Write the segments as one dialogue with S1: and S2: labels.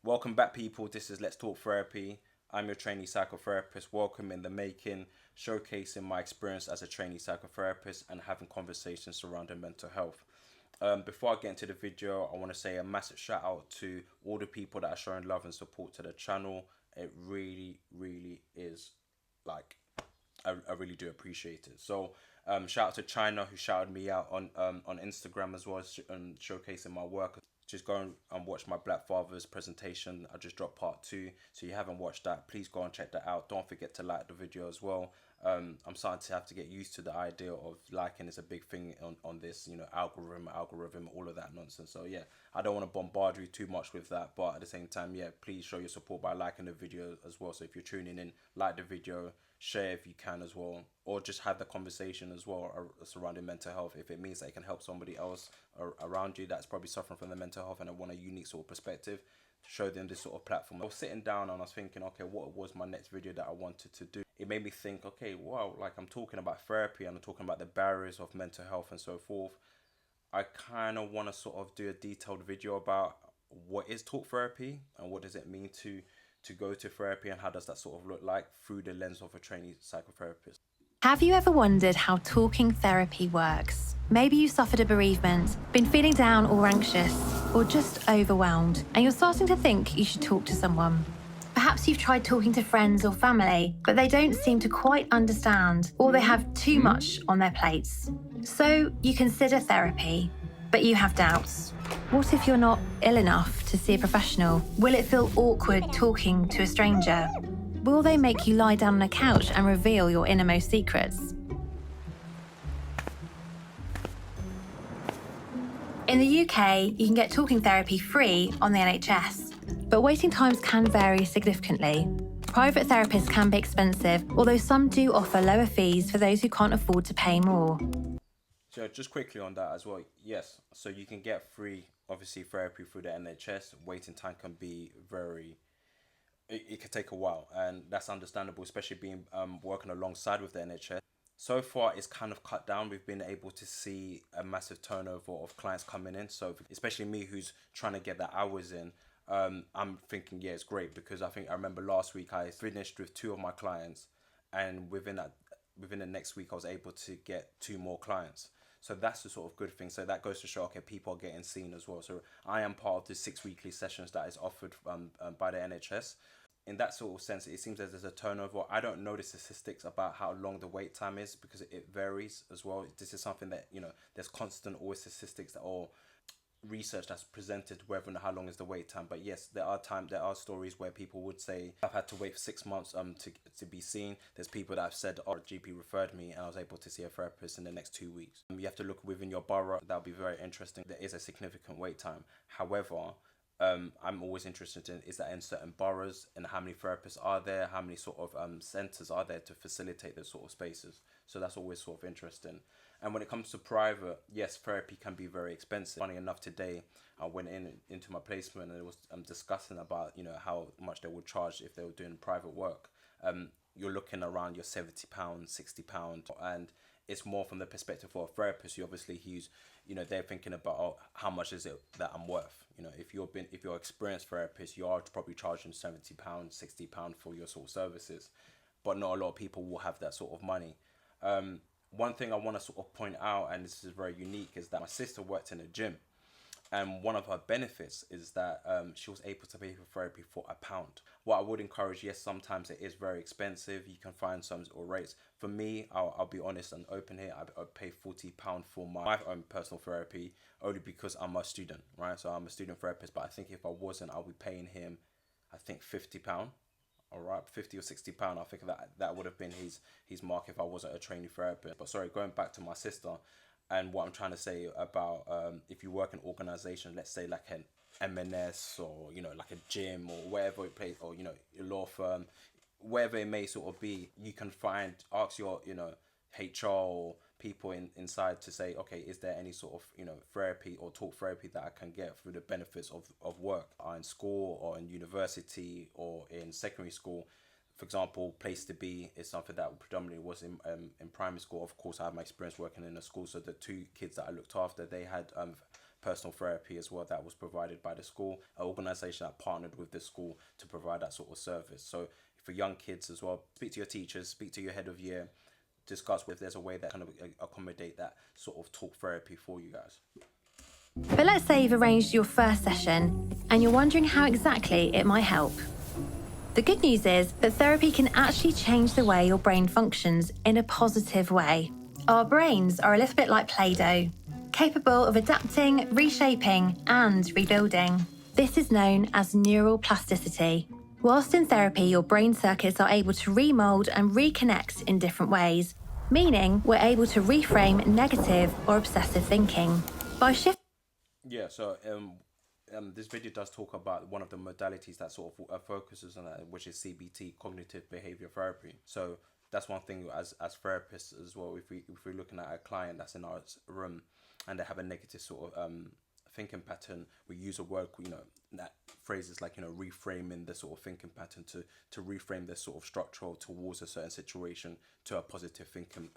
S1: Welcome back, people. This is Let's Talk Therapy. I'm your trainee psychotherapist. Welcome in the making, showcasing my experience as a trainee psychotherapist and having conversations surrounding mental health. Before I get into the video, I want to say a massive shout out to all the people that are showing love and support to the channel. It really, really is like, I really do appreciate it. So shout out to China, who shouted me out on Instagram as well, showcasing my work. Just go and watch my Black Fathers presentation. I just dropped part 2, so you haven't watched that, please go and check that out. Don't forget to like the video as well. I'm starting to have to get used to the idea of liking is a big thing on this, algorithm, all of that nonsense. So yeah, I don't want to bombard you too much with that, but at the same time, yeah, please show your support by liking the video as well. So if you're tuning in, like the video, share if you can as well, or just have the conversation as well surrounding mental health. If it means that it can help somebody else around you that's probably suffering from the mental health and I want a unique sort of perspective, show them this sort of platform. I was sitting down and I was thinking, okay, what was my next video that I wanted to do? It made me think, okay, wow, like I'm talking about therapy and I'm talking about the barriers of mental health and so forth. I kind of want to sort of do a detailed video about what is talk therapy and what does it mean to go to therapy and how does that sort of look like through the lens of a trainee psychotherapist.
S2: Have you ever wondered how talking therapy works? Maybe you suffered a bereavement, been feeling down or anxious, or just overwhelmed, and you're starting to think you should talk to someone. Perhaps you've tried talking to friends or family, but they don't seem to quite understand, or they have too much on their plates. So you consider therapy, but you have doubts. What if you're not ill enough to see a professional? Will it feel awkward talking to a stranger? Will they make you lie down on a couch and reveal your innermost secrets? In the UK, you can get talking therapy free on the NHS, but waiting times can vary significantly. Private therapists can be expensive, although some do offer lower fees for those who can't afford to pay more.
S1: So just quickly on that as well, yes, so you can get free, obviously, therapy through the NHS. Waiting time can be it could take a while, and that's understandable, especially being working alongside with the NHS. So far, it's kind of cut down. We've been able to see a massive turnover of clients coming in. So especially me, who's trying to get the hours in, I'm thinking, yeah, it's great, because I remember last week I finished with 2 of my clients, and within the next week I was able to get 2 more clients. So that's the sort of good thing. So that goes to show, okay, people are getting seen as well. So I am part of the 6 weekly sessions that is offered by the NHS. In that sort of sense, it seems as there's a turnover. I don't know the statistics about how long the wait time is, because it varies as well. This is something that, there's constant always statistics that are research that's presented whether and how long is the wait time. But yes, there are stories where people would say I've had to wait for 6 months to be seen. There's people that have said, oh, GP referred me and I was able to see a therapist in the next 2 weeks. You have to look within your borough. That'll be very interesting. There is a significant wait time. However, I'm always interested in is that in certain boroughs, and how many therapists are there, how many sort of centres are there to facilitate those sort of spaces. So that's always sort of interesting. And when it comes to private, yes, therapy can be very expensive. Funny enough, today I went into my placement and it was discussing about how much they would charge if they were doing private work. You're looking around your £70, £60, and it's more from the perspective of a therapist. He's they're thinking about, oh, how much is it that I'm worth. If you're an experienced therapist, you are probably charging £70, £60 for your sort of services, but not a lot of people will have that sort of money. One thing I want to sort of point out, and this is very unique, is that my sister worked in a gym, and one of her benefits is that she was able to pay for therapy for £1. What I would encourage, yes, sometimes it is very expensive. You can find some or rates. For me, I'll be honest and open here. I pay £40 for my own personal therapy, only because I'm a student, right? So I'm a student therapist, but I think if I wasn't, I'll be paying him, I think £50. All right, £50 or £60. I think that would have been his mark if I wasn't a trainee therapist. But sorry, going back to my sister, and what I'm trying to say about if you work in organization, let's say like an M&S, or like a gym or wherever it plays, or your law firm, wherever it may sort of be, you can ask your HR or people inside to say, okay, is there any sort of therapy or talk therapy that I can get through the benefits of work, in school or in university or in secondary school. For example, Place to Be is something that predominantly was in primary school. Of course, I have my experience working in a school, so the 2 kids that I looked after, they had personal therapy as well that was provided by the school, an organization that partnered with the school to provide that sort of service. So for young kids as well, speak to your teachers, speak to your head of year, discuss if there's a way that kind of accommodate that sort of talk therapy for you guys.
S2: But let's say you've arranged your first session and you're wondering how exactly it might help. The good news is that therapy can actually change the way your brain functions in a positive way. Our brains are a little bit like Play-Doh, capable of adapting, reshaping, and rebuilding. This is known as neural plasticity. Whilst in therapy, your brain circuits are able to remold and reconnect in different ways, meaning we're able to reframe negative or obsessive thinking. By shifting
S1: Yeah, so this video does talk about one of the modalities that sort of focuses on that, which is CBT, cognitive behavior therapy. So that's one thing as therapists as well. If we're looking at a client that's in our room and they have a negative sort of thinking pattern, we use a word, that phrases like, reframing the sort of thinking pattern to reframe the sort of structure towards a certain situation to a positive thinking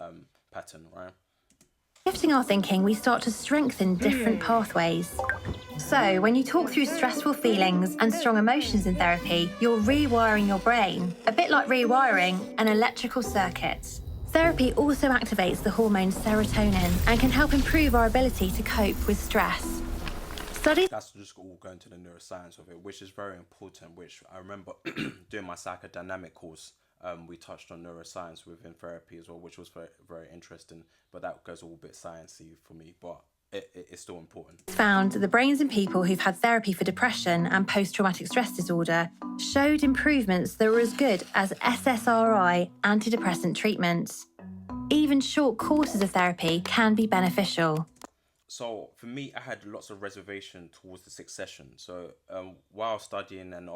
S1: pattern, right?
S2: Shifting our thinking, we start to strengthen different pathways. So, when you talk through stressful feelings and strong emotions in therapy, you're rewiring your brain, a bit like rewiring an electrical circuit. Therapy also activates the hormone serotonin and can help improve our ability to cope with stress. Studies
S1: That's just all going to the neuroscience of it, which is very important, which I remember doing my psychodynamic course. We touched on neuroscience within therapy as well, which was very, very interesting. But that goes all a bit sciencey for me, but it's still important.
S2: found the brains in people who've had therapy for depression and post-traumatic stress disorder showed improvements that were as good as SSRI antidepressant treatments. Even short courses of therapy can be beneficial.
S1: So for me, I had lots of reservation towards the 6 sessions. So while studying and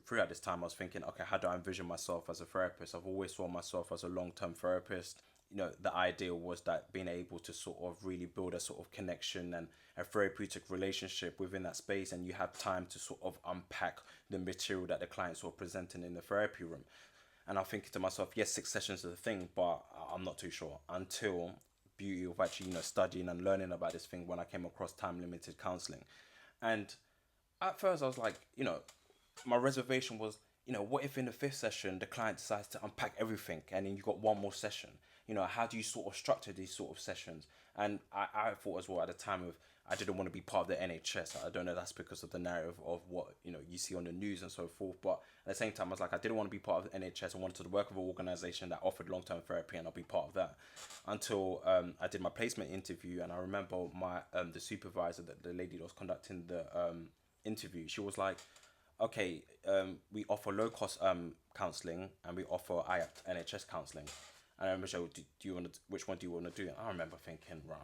S1: throughout this time, I was thinking, okay, how do I envision myself as a therapist? I've always saw myself as a long-term therapist. The ideal was that being able to sort of really build a sort of connection and a therapeutic relationship within that space, and you have time to sort of unpack the material that the clients were presenting in the therapy room. And I'm thinking to myself, yes, 6 sessions is a thing, but I'm not too sure until beauty of actually studying and learning about this thing when I came across time limited counseling. And at first I was like, my reservation was, what if in the 5th session the client decides to unpack everything and then you got one more session? How do you sort of structure these sort of sessions? And I thought as well at the time I didn't want to be part of the NHS. I don't know, that's because of the narrative of what you see on the news and so forth. But at the same time, I was like, I didn't want to be part of the NHS. I wanted to work with an organisation that offered long-term therapy, and I'll be part of that. Until I did my placement interview, and I remember my the supervisor, the lady that was conducting the interview, she was like, okay, we offer low-cost counselling and we offer NHS counselling. And I remember, which one do you want to do? And I remember thinking, right,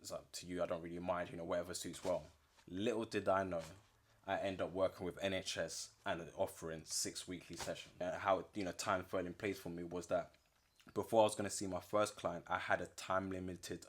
S1: it's up to you. I don't really mind, whatever suits well. Little did I know, I end up working with NHS and offering 6 weekly sessions. And how time fell in place for me was that before I was going to see my first client, I had a time limited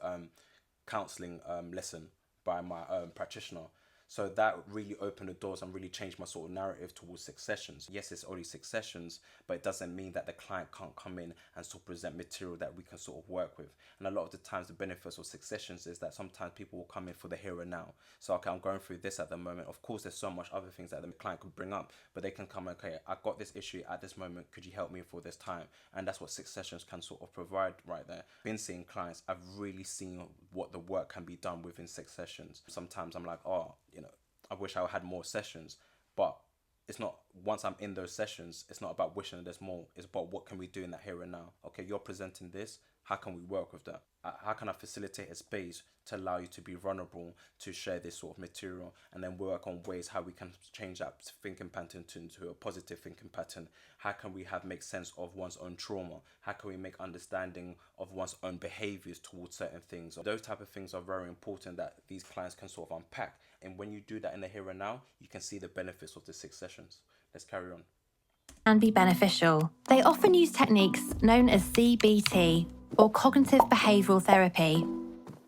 S1: counselling lesson by my practitioner. So that really opened the doors and really changed my sort of narrative towards 6 sessions. Yes, it's only 6 sessions, but it doesn't mean that the client can't come in and sort of present material that we can sort of work with. And a lot of the times the benefits of 6 sessions is that sometimes people will come in for the here and now. So, okay, I'm going through this at the moment. Of course, there's so much other things that the client could bring up, but they can come, okay, I've got this issue at this moment. Could you help me for this time? And that's what 6 sessions can sort of provide right there. Been seeing clients, I've really seen what the work can be done within 6 sessions. Sometimes I'm like, I wish I had more sessions, but it's not, once I'm in those sessions, it's not about wishing there's more. It's about what can we do in that here and now. Okay, you're presenting this. How can we work with that? How can I facilitate a space to allow you to be vulnerable, to share this sort of material, and then work on ways how we can change that thinking pattern into a positive thinking pattern? How can we make sense of one's own trauma? How can we make understanding of one's own behaviors towards certain things? Those type of things are very important that these clients can sort of unpack. And when you do that in the here and now, you can see the benefits of the 6 sessions. Let's carry on.
S2: And be beneficial. They often use techniques known as CBT, or cognitive behavioural therapy.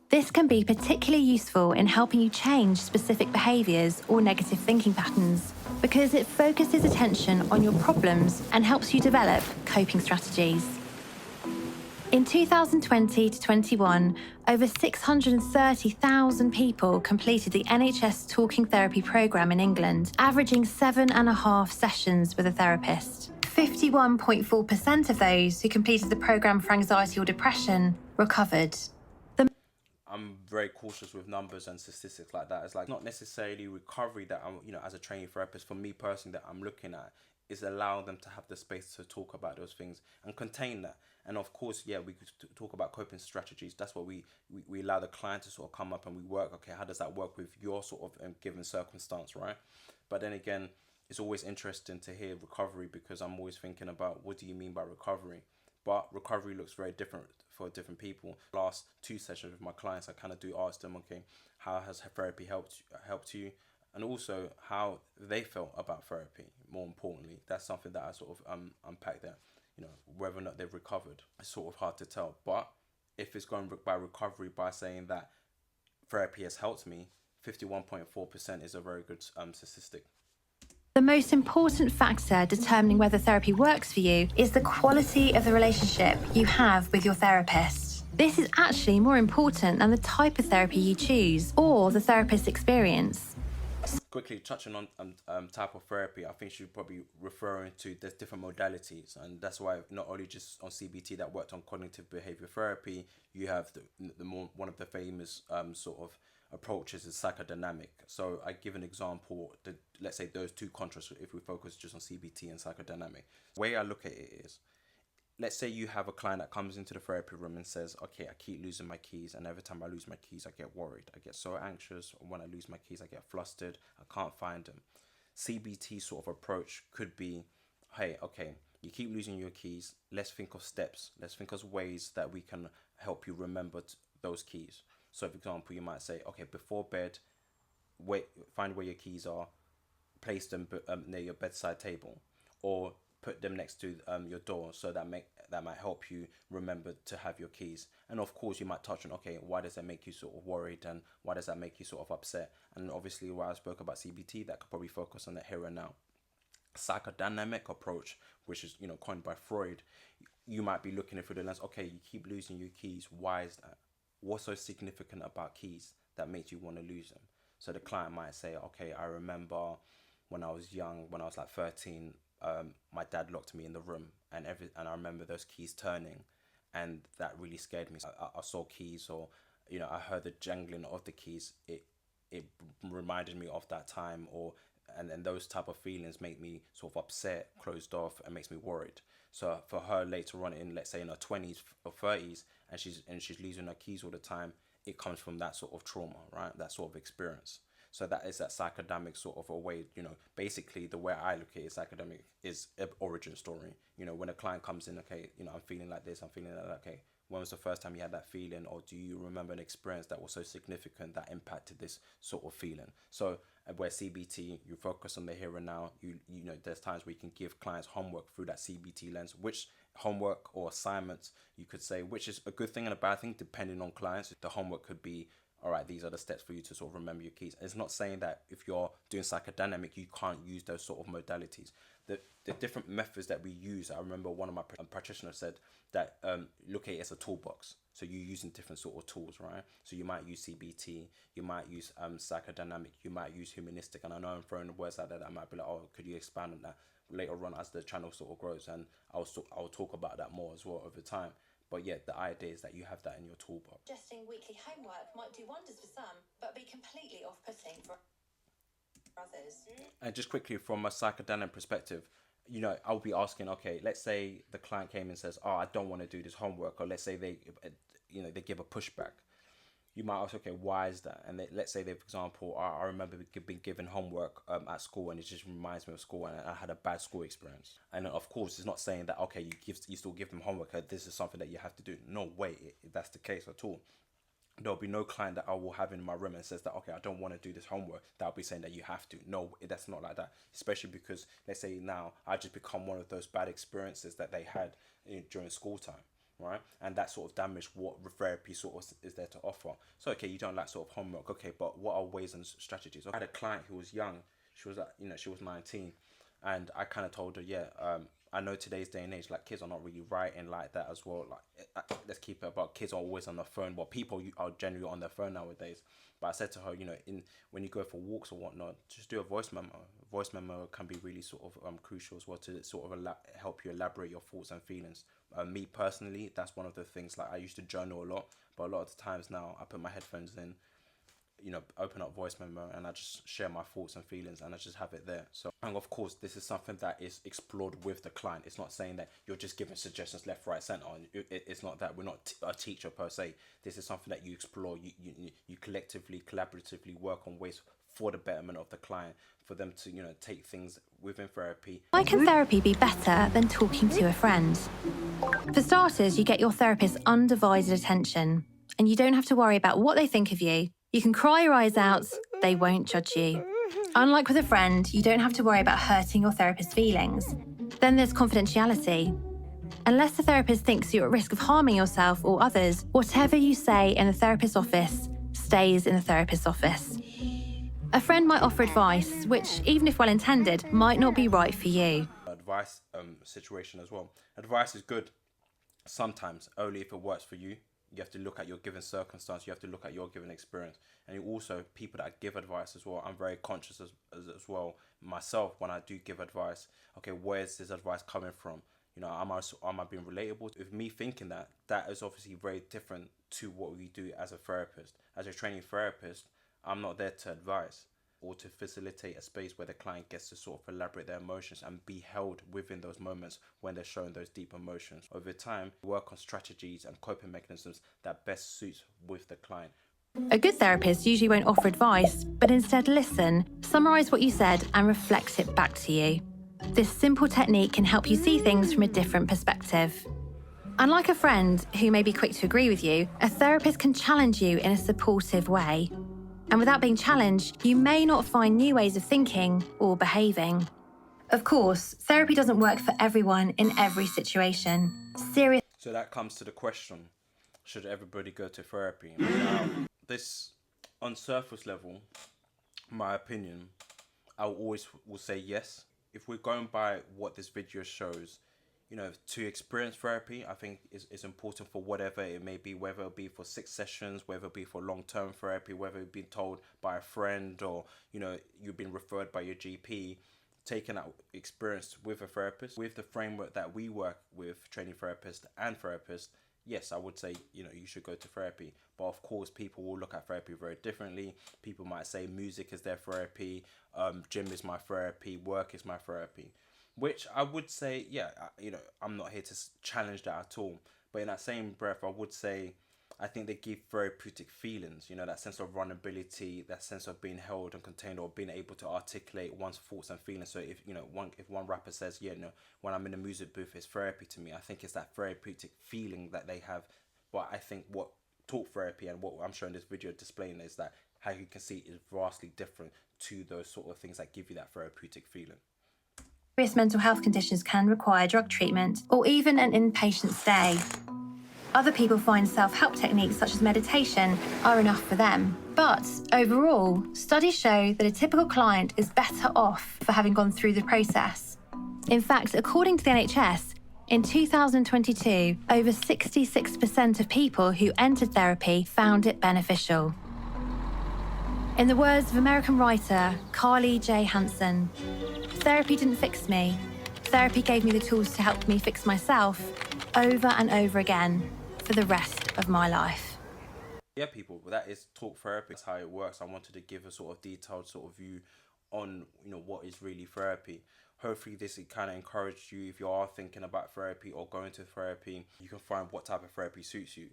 S2: This can be particularly useful in helping you change specific behaviours or negative thinking patterns because it focuses attention on your problems and helps you develop coping strategies. In 2020 to 21, over 630,000 people completed the NHS Talking Therapy programme in England, averaging 7.5 sessions with a therapist. 51.4% of those who completed the programme for anxiety or depression recovered.
S1: I'm very cautious with numbers and statistics like that. It's like not necessarily recovery that I'm, as a training therapist, for me personally, that I'm looking at is allow them to have the space to talk about those things and contain that. And of course, yeah, we could talk about coping strategies. That's what we allow the client to sort of come up and we work. Okay, how does that work with your sort of given circumstance, right? But then again, it's always interesting to hear recovery because I'm always thinking about what do you mean by recovery? But recovery looks very different for different people. Last two sessions with my clients, I kind of do ask them, okay, how has therapy helped you, and also how they felt about therapy. More importantly, that's something that I sort of unpack there. Whether or not they've recovered, it's sort of hard to tell. But if it's going by recovery by saying that therapy has helped me, 51.4% is a very good statistic.
S2: The most important factor determining whether therapy works for you is the quality of the relationship you have with your therapist. This is actually more important than the type of therapy you choose or the therapist's experience.
S1: Quickly touching on type of therapy, I think she's probably referring to there's different modalities, and that's why not only just on CBT that worked on cognitive behavior therapy, you have the more one of the famous sort of approaches is psychodynamic. So I give an example. Let's say those two contrasts. If we focus just on CBT and psychodynamic, the way I look at it is, let's say you have a client that comes into the therapy room and says, okay, I keep losing my keys, and every time I lose my keys, I get worried. I get so anxious. When I lose my keys, I get flustered. I can't find them. CBT sort of approach could be, hey, okay, you keep losing your keys. Let's think of steps. Let's think of ways that we can help you remember those keys. So, for example, you might say, okay, before bed, find where your keys are, place them near your bedside table, or put them next to your door, so that might help you remember to have your keys. And of course, you might touch on, okay, why does that make you sort of worried, and why does that make you sort of upset? And obviously, while I spoke about CBT, that could probably focus on the here and now. Psychodynamic approach, which is coined by Freud, you might be looking at through the lens. Okay, you keep losing your keys. Why is that? What's so significant about keys that makes you want to lose them? So the client might say, okay, I remember when I was young, when I was like 13, my dad locked me in the room, and I remember those keys turning, and that really scared me. I saw keys, or I heard the jangling of the keys. It reminded me of that time, and those type of feelings make me sort of upset, closed off, and makes me worried. So for her later on, in let's say in her 20s or 30s, and she's losing her keys all the time, it comes from that sort of trauma, right? That sort of experience. So that is that psychodynamic sort of a way, basically the way I look at it, psychodynamic is an origin story. When a client comes in, okay, I'm feeling like this, I'm feeling like that, okay, when was the first time you had that feeling, or do you remember an experience that was so significant that impacted this sort of feeling? So where CBT, you focus on the here and now. There's times where you can give clients homework through that CBT lens, which homework or assignments you could say, which is a good thing and a bad thing depending on clients. The homework could be, all right, these are the steps for you to sort of remember your keys. It's not saying that if you're doing psychodynamic, you can't use those sort of modalities. The different methods that we use, I remember one of my practitioners said that look at it as a toolbox. So you're using different sort of tools, right? So you might use CBT, you might use psychodynamic, you might use humanistic. And I know I'm throwing words out there that I might be like, oh, could you expand on that later on as the channel sort of grows? And I'll talk about that more as well over time. But yeah, the idea is that you have that in your toolbox.
S2: Suggesting weekly homework might do wonders for some, but be completely off-putting for others.
S1: And just quickly, from a psychodynamic perspective, I'll be asking, okay, let's say the client came and says, oh, I don't want to do this homework, or let's say they give a pushback. You might ask, okay, why is that? And let's say, for example, I remember being given homework at school, and it just reminds me of school, and I had a bad school experience. And of course, it's not saying that, okay, you still give them homework, this is something that you have to do. No way, that's the case at all. There'll be no client that I will have in my room and says that, okay, I don't want to do this homework, that'll be saying that you have to. No, that's not like that. Especially because, let's say now, I just become one of those bad experiences that they had during school time, right? And that sort of damaged what therapy sort of is there to offer. So, okay, you don't like sort of homework, okay, but what are ways and strategies? I had a client who was young. She was she was 19. And I kind of told her, yeah, I know today's day and age, like kids are not really writing like that as well. Like, let's keep it about kids are always on their phone. Well, people are generally on their phone nowadays. But I said to her, you know, in when you go for walks or whatnot, just do a voice memo. Voice memo can be really sort of crucial as well to sort of help you elaborate your thoughts and feelings. Me personally, that's one of the things. Like I used to journal a lot, but a lot of the times now I put my headphones in, you know, open up voice memo and I just share my thoughts and feelings and I just have it there. So, and of course, this is something that is explored with the client. It's not saying that you're just giving suggestions left, right, center. It's not that. We're not a teacher per se. This is something that you explore. You collectively, collaboratively work on ways for the betterment of the client, for them to, you know, take things within therapy.
S2: Why can therapy be better than talking to a friend? For starters, you get your therapist's undivided attention, and you don't have to worry about what they think of you. You can cry your eyes out, they won't judge you. Unlike with a friend, you don't have to worry about hurting your therapist's feelings. Then there's confidentiality. Unless the therapist thinks you're at risk of harming yourself or others, whatever you say in the therapist's office stays in the therapist's office. A friend might offer advice, which, even if well-intended, might not be right for you.
S1: Advice situation as well. Advice is good sometimes, only if it works for you. You have to look at your given circumstance. You have to look at your given experience. And you also, people that give advice as well, I'm very conscious as well myself when I do give advice. Okay, where's this advice coming from? You know, am I being relatable? With me thinking that, that is obviously very different to what we do as a therapist. As a training therapist, I'm not there to advise or to facilitate a space where the client gets to sort of elaborate their emotions and be held within those moments when they're showing those deep emotions. Over time, work on strategies and coping mechanisms that best suits with the client.
S2: A good therapist usually won't offer advice, but instead listen, summarise what you said, and reflect it back to you. This simple technique can help you see things from a different perspective. Unlike a friend who may be quick to agree with you, a therapist can challenge you in a supportive way. And without being challenged, you may not find new ways of thinking or behaving. Of course, therapy doesn't work for everyone in every situation.
S1: So that comes to the question, should everybody go to therapy? Now, this, on surface level, my opinion, I will say yes. If we're going by what this video shows, you know, to experience therapy, I think is important for whatever it may be, whether it be for 6 sessions, whether it be for long-term therapy, whether it's been told by a friend or, you know, you've been referred by your GP, taking that experience with a therapist, with the framework that we work with, training therapists and therapists. Yes, I would say, you know, you should go to therapy. But of course, people will look at therapy very differently. People might say music is their therapy, gym is my therapy, work is my therapy. Which I would say, yeah, you know, I'm not here to challenge that at all. But in that same breath, I would say, I think they give therapeutic feelings, you know, that sense of vulnerability, that sense of being held and contained or being able to articulate one's thoughts and feelings. So if, you know, if one rapper says, yeah, no, when I'm in the music booth, it's therapy to me, I think it's that therapeutic feeling that they have. But I think what talk therapy and what I'm showing this video displaying is that how you can see is vastly different to those sort of things that give you that therapeutic feeling.
S2: Serious mental health conditions can require drug treatment or even an inpatient stay. Other people find self-help techniques such as meditation are enough for them. But overall, studies show that a typical client is better off for having gone through the process. In fact, according to the NHS, in 2022, over 66% of people who entered therapy found it beneficial. In the words of American writer Carly J. Hansen, "Therapy didn't fix me. Therapy gave me the tools to help me fix myself over and over again for the rest of my life."
S1: Yeah, people, that is talk therapy. That's how it works. I wanted to give a sort of detailed sort of view on, you know, what is really therapy. Hopefully this kind of encouraged you. If you are thinking about therapy or going to therapy, you can find what type of therapy suits you.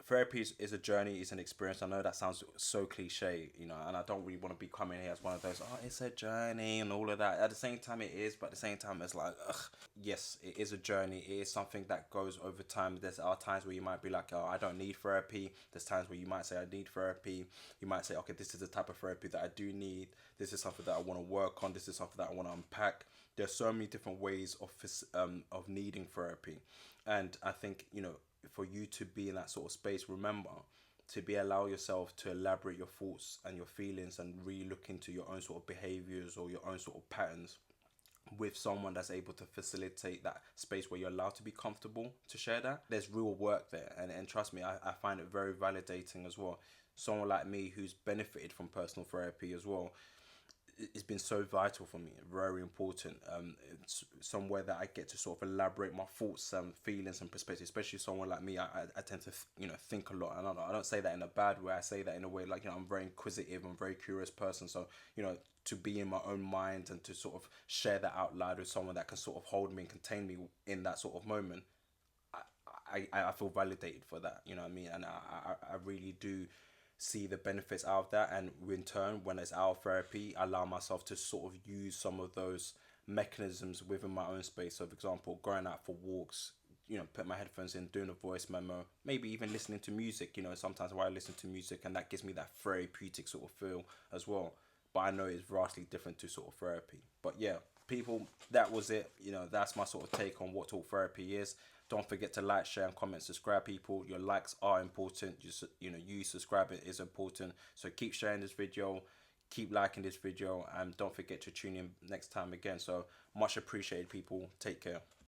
S1: Therapy is a journey, is an experience. I know that sounds so cliche, you know, and I don't really want to be coming here as one of those, oh, it's a journey and all of that. At the same time it is, but at the same time it's like, ugh. Yes, it is a journey. It is something that goes over time. There's are times where you might be like, oh, I don't need therapy. There's times where you might say, I need therapy. You might say, okay, this is the type of therapy that I do need. This is something that I want to work on. This is something that I want to unpack. There's so many different ways of needing therapy. And I think, you know, for you to be in that sort of space, remember to be allow yourself to elaborate your thoughts and your feelings and really look into your own sort of behaviors or your own sort of patterns with someone that's able to facilitate that space where you're allowed to be comfortable to share that. There's real work there, and trust me, I find it very validating as well. Someone like me who's benefited from personal therapy as well, it's been so vital for me, very important. It's somewhere that I get to sort of elaborate my thoughts and feelings and perspectives. Especially someone like me, I tend to think a lot, and I don't say that in a bad way. I say that in a way like, I'm very inquisitive, I'm a very curious person. So to be in my own mind and to sort of share that out loud with someone that can sort of hold me and contain me in that sort of moment, I feel validated for that. You know what I mean? And I really do see the benefits out of that. And in turn, when it's our therapy, I allow myself to sort of use some of those mechanisms within my own space. So, for example, going out for walks, put my headphones in, doing a voice memo, maybe even listening to music. Sometimes while I listen to music, and that gives me that therapeutic sort of feel as well. But I know it's vastly different to sort of therapy. But yeah, people, that was it. That's my sort of take on what talk therapy is. Don't forget to like, share, and comment. Subscribe, people. Your likes are important. You subscribing is important. So keep sharing this video, keep liking this video, and don't forget to tune in next time again. So much appreciated, people. Take care.